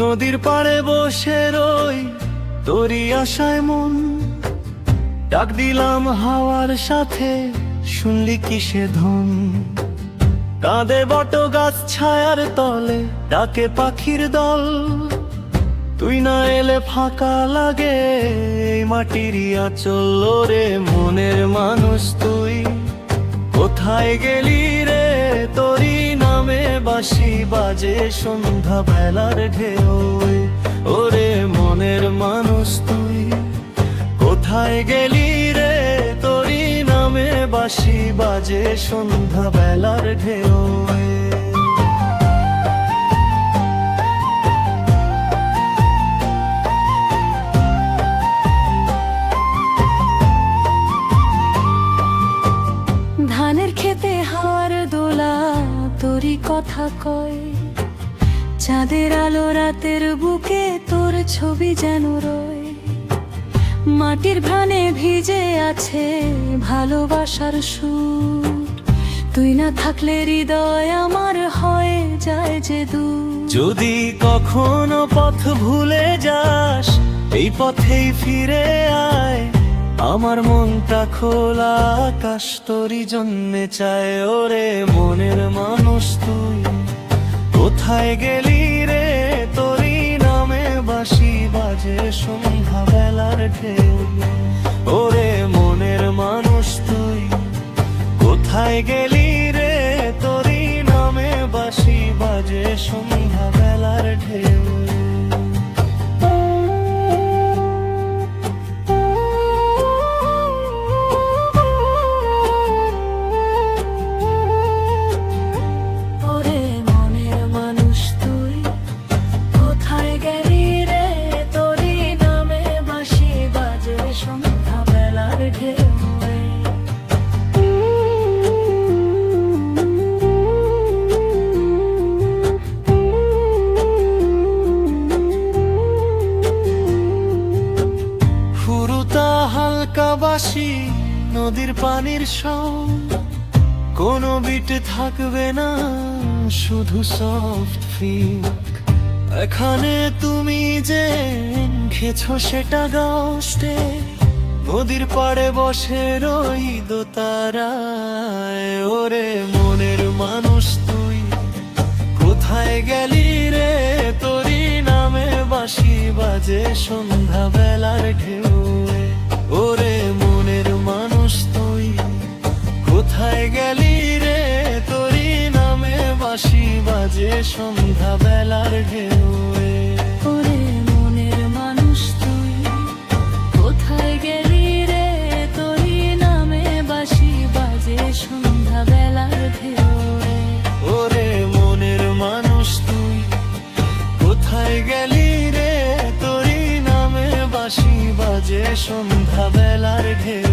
নদীর পাড়ে বসে রই তোরই আশায় মন, ডাক দিলাম হাওয়ার সাথে, শুনলি কিসে ধন। কাঁদে বট গাছ ছায়ার তলে, ডাকে পাখির দল, তুই না এলে ফাঁকা লাগে এই মাটিরই আঁচল। রে মনের মানুষ তুই কোথায় গেলি রে, তোরই নামে বাঁশি বাজে সন্ধ্যা বেলার ঢেউ। ওরে মনের মানুষ তুই কোথায় গেলি রে, তোরই নামে বাঁশি বাজে সন্ধ্যা বেলার ঢেউ। ধানের খেতে হাওয়ার দোলা তোরই কথা কয়, চাঁদের আলো রাতের বুকে তোর ছবি যেন রয়। মাটির ঘ্রাণে ভিজে আছে ভালোবাসার সুর, তুই না থাকলে হৃদয় আমার হয়ে যায় যে দূর। যদি কখনো পথ ভুলে যাস, এই পথেই ফিরে আয়, আমার মনটা খোলা আকাশ তোরই জন্যে চায়। ওরে মনের মানুষ তুই কোথায় গেলি রে, তোরই নামে বাঁশি বাজে সন্ধ্যা বেলার ঢেউ। ওরে মনের মানুষ তুই কোথায় গেলি রে, তোরই নামে বাঁশি বাজে সন্ধ্যা বেলার ঢেউ। হালকা বাঁশি নদীর পানির সঙ্গ, কোনো বিট থাকবে না, শুধু সফট ফিল। এখানে তুমি যে খেছো সেটা গাছটে, নদীর পাড়ে বসে রই দোতারায়। ওরে মনের মানুষ তুই কোথায় গেলি রে, তোরই নামে বাঁশি বাজে সন্ধ্যা বেলার ঢেউ। ওরে মনের মানুষ তুই কোথায় গেলি রে, তোরই নামে বাঁশি বাজে সন্ধ্যা বেলার ঢেউ। ওরে মনের মানুষ তুই কোথায় গেলি রে, তোরই নামে বাঁশি বাজে সন্ধ্যা বেলার ঢেউ। ওরে মনের মানুষ তুই কোথায় গেলি রে, তোরই নামে বাঁশি বাজে সন্ধ্যা বেলার ঢেউ।